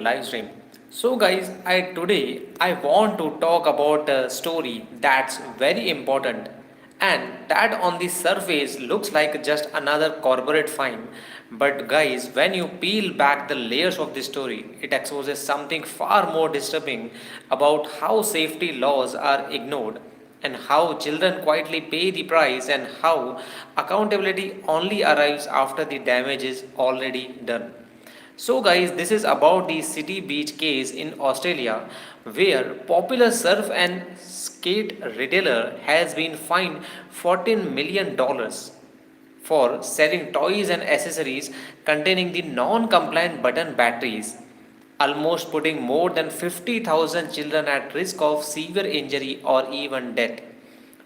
live stream. So guys, I want to talk about a story that's very important and that on the surface looks like just another corporate fine. But guys, when you peel back the layers of the story, it exposes something far more disturbing about how safety laws are ignored and how children quietly pay the price and how accountability only arrives after the damage is already done. So, guys, this is about the City Beach case in Australia, where popular surf and skate retailer has been fined $14 million for selling toys and accessories containing the non-compliant button batteries, almost putting more than 50,000 children at risk of severe injury or even death.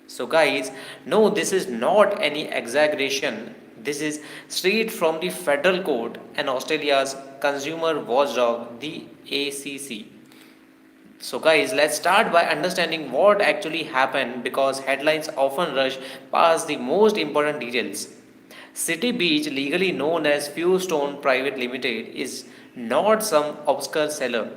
So, guys, no, this is not any exaggeration. This is straight from the federal court and Australia's consumer watchdog, the ACC. So, guys, let's start by understanding what actually happened because headlines often rush past the most important details. City Beach, legally known as Fewstone Private Limited, is not some obscure seller.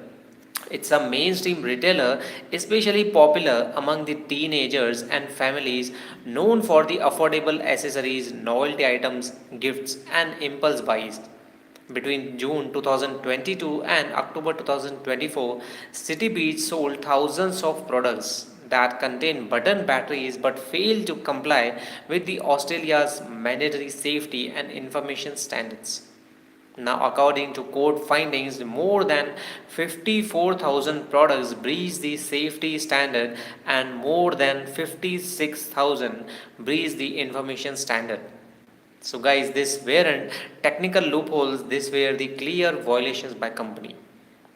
It's a mainstream retailer, especially popular among the teenagers and families, known for the affordable accessories, novelty items, gifts, and impulse buys. Between June 2022 and October 2024, City Beach sold thousands of products that contain button batteries but failed to comply with the Australia's mandatory safety and information standards. Now, according to court findings, more than 54,000 products breached the safety standard and more than 56,000 breached the information standard. So, guys, this weren't technical loopholes, these were the clear violations by company.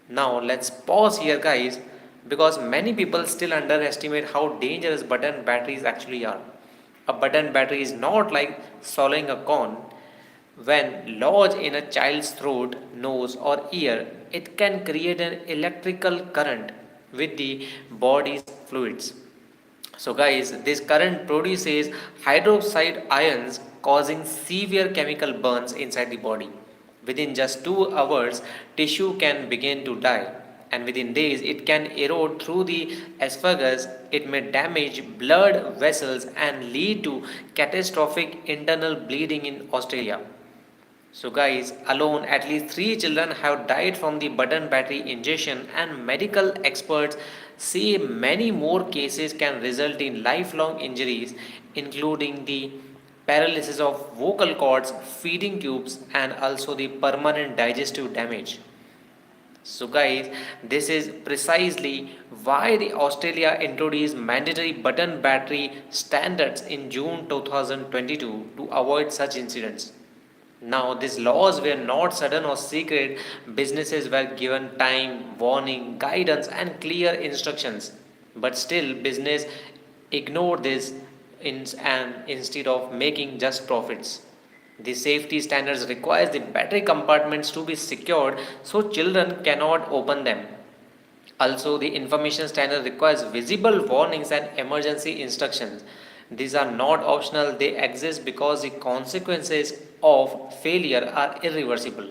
Now, let's pause here, guys, because many people still underestimate how dangerous button batteries actually are. A button battery is not like swallowing a corn. When lodged in a child's throat, nose, or ear, it can create an electrical current with the body's fluids. So, guys, this current produces hydroxide ions causing severe chemical burns inside the body. Within just 2 hours, tissue can begin to die, and within days, it can erode through the esophagus. It may damage blood vessels and lead to catastrophic internal bleeding in Australia. So, guys, alone at least 3 children have died from the button battery ingestion, and medical experts say many more cases can result in lifelong injuries, including the paralysis of vocal cords, feeding tubes, and also the permanent digestive damage. So, guys, this is precisely why the Australia introduced mandatory button battery standards in June 2022 to avoid such incidents. Now, these laws were not sudden or secret. Businesses were given time, warning, guidance, and clear instructions. But still, business ignored this and instead of making just profits. The safety standards requires the battery compartments to be secured so children cannot open them. Also, the information standard requires visible warnings and emergency instructions. These are not optional, they exist because the consequences of failure are irreversible.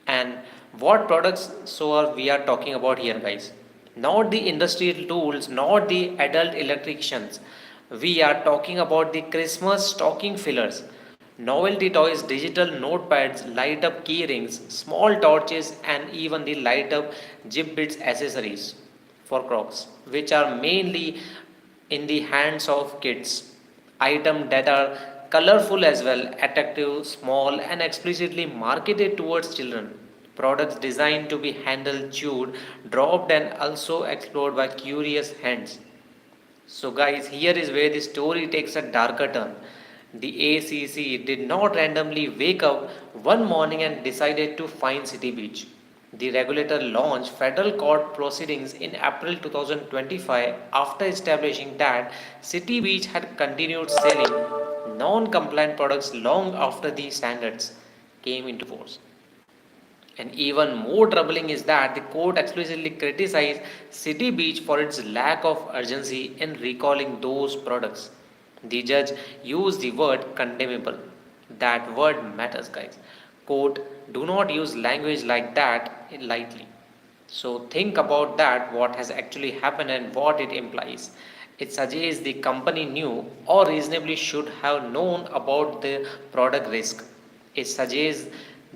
And what products so are we are talking about here, guys? Not the industrial tools, not the adult electricians. We are talking about the Christmas stocking fillers, novelty toys, digital notepads, light up key rings, small torches, and even the light up Jibbits accessories for Crocs, which are mainly in the hands of kids. Items that are colorful as well, attractive, small, and explicitly marketed towards children. Products designed to be handled, chewed, dropped, and also explored by curious hands. So, guys, here is where the story takes a darker turn. The ACC did not randomly wake up one morning and decided to fine City Beach. The regulator launched federal court proceedings in April 2025 after establishing that City Beach had continued selling non compliant products long after the standards came into force. And even more troubling is that the court explicitly criticized City Beach for its lack of urgency in recalling those products. The judge used the word condemnable. That word matters, guys. Quote, do not use language like that lightly. So think about that, what has actually happened and what it implies. It suggests the company knew or reasonably should have known about the product risk. It suggests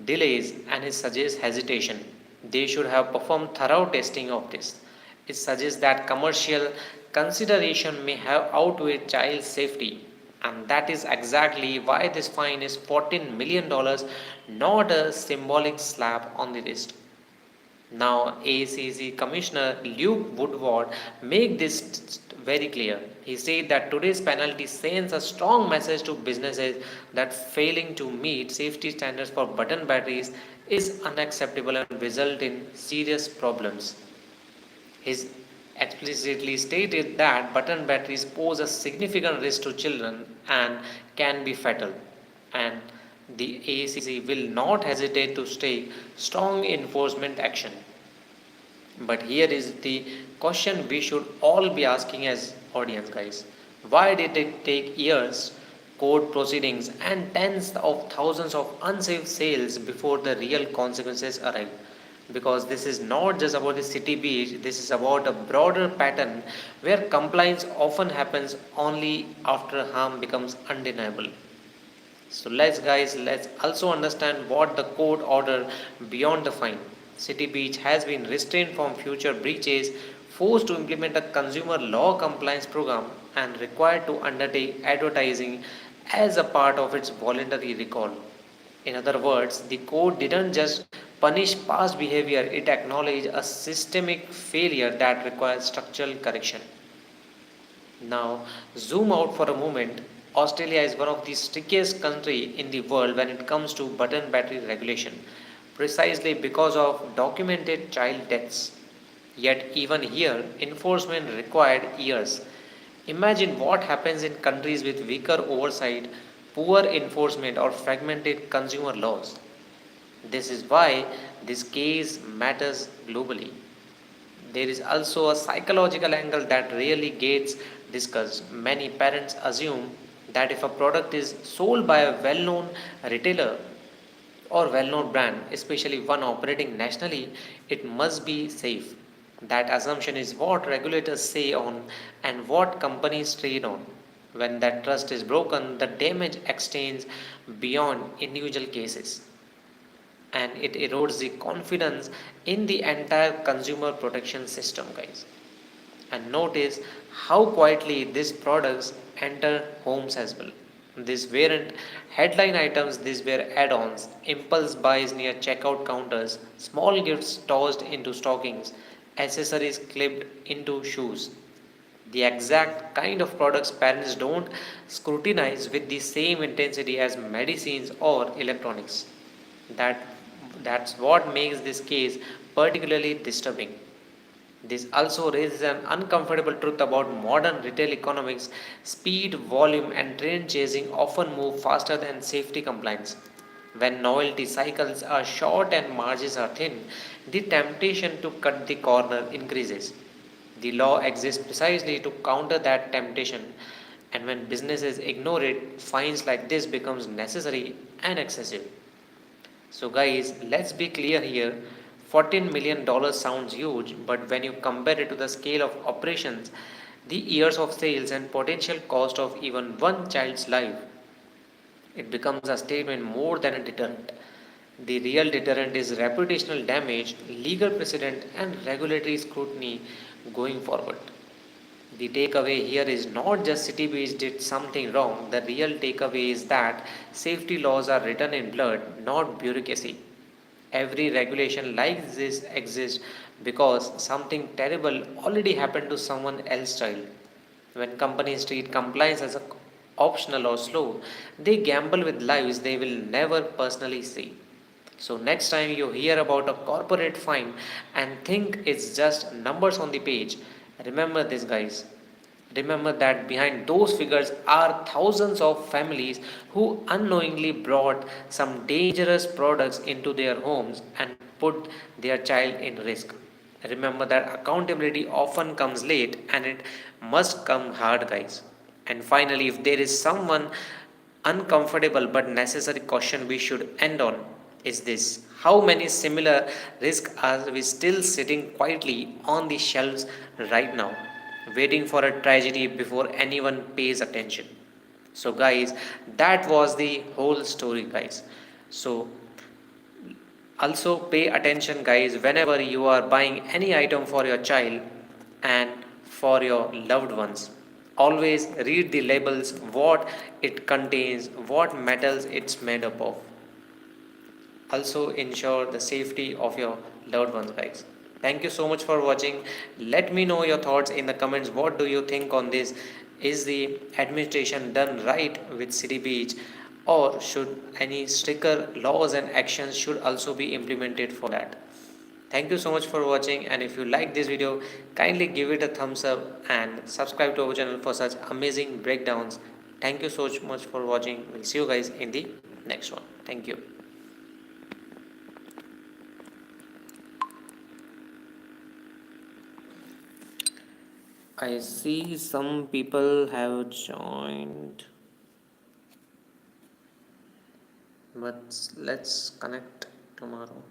delays and it suggests hesitation. They should have performed thorough testing of this. It suggests that commercial consideration may have outweighed child safety. And that is exactly why this fine is $14 million, dollars, not a symbolic slap on the wrist. Now, ACC Commissioner Luke Woodward made this very clear. He said that today's penalty sends a strong message to businesses that failing to meet safety standards for button batteries is unacceptable and result in serious problems. He explicitly stated that button batteries pose a significant risk to children and can be fatal. And the ACC will not hesitate to take strong enforcement action. But here is the question we should all be asking as audience, guys. Why did it take years, court proceedings, and tens of thousands of unsafe sales before the real consequences arrived? Because this is not just about the city beach, this is about a broader pattern where compliance often happens only after harm becomes undeniable. So let's also understand what the court order beyond the fine. City Beach has been restrained from future breaches, forced to implement a consumer law compliance program, and required to undertake advertising as a part of its voluntary recall. In other words, the court didn't just punish past behavior, it acknowledged a systemic failure that requires structural correction. Now, zoom out for a moment. Australia is one of the strictest countries in the world when it comes to button battery regulation, precisely because of documented child deaths. Yet, even here, enforcement required years. Imagine what happens in countries with weaker oversight, poor enforcement, or fragmented consumer laws. This is why this case matters globally. There is also a psychological angle that rarely gets discussed. Many parents assume that if a product is sold by a well known retailer or well known brand, especially one operating nationally, it must be safe. That assumption is what regulators say on and what companies trade on. When that trust is broken, the damage extends beyond individual cases and it erodes the confidence in the entire consumer protection system, guys. And notice how quietly these products enter homes as well. These weren't headline items, these were add ons, impulse buys near checkout counters, small gifts tossed into stockings, accessories clipped into shoes. The exact kind of products parents don't scrutinize with the same intensity as medicines or electronics. That that's what makes this case particularly disturbing. This also raises an uncomfortable truth about modern retail economics. Speed, volume, and trend chasing often move faster than safety compliance. When novelty cycles are short and margins are thin, the temptation to cut the corner increases. The law exists precisely to counter that temptation, and when businesses ignore it, fines like this becomes necessary and excessive. So, guys, let's be clear here. $14 million sounds huge, but when you compare it to the scale of operations, the years of sales, and potential cost of even one child's life, it becomes a statement more than a deterrent. The real deterrent is reputational damage, legal precedent, and regulatory scrutiny going forward. The takeaway here is not just City Beach did something wrong. The real takeaway is that safety laws are written in blood, not bureaucracy. Every regulation like this exists because something terrible already happened to someone else's child. When companies treat compliance as a optional or slow, they gamble with lives they will never personally see. So next time you hear about a corporate fine and think it's just numbers on the page, remember this, guys. Remember that behind those figures are thousands of families who unknowingly brought some dangerous products into their homes and put their child in risk. Remember that accountability often comes late and it must come hard, guys. And finally, if there is someone uncomfortable but necessary question we should end on, is this: How many similar risks are we still sitting quietly on the shelves right now, waiting for a tragedy before anyone pays attention? So, guys, that was the whole story, guys. So, also pay attention, guys, whenever you are buying any item for your child and for your loved ones. Always read the labels, what it contains, what metals it's made up of. Also ensure the safety of your loved ones, guys. Thank you so much for watching. Let me know your thoughts in the comments. What do you think on this? Is the administration done right with City Beach, or should any stricter laws and actions should also be implemented for that? Thank you so much for watching, and if you like this video, kindly give it a thumbs up and subscribe to our channel for such amazing breakdowns. Thank you so much for watching. We'll see you guys in the next one. Thank you. I see some people have joined, but let's connect tomorrow.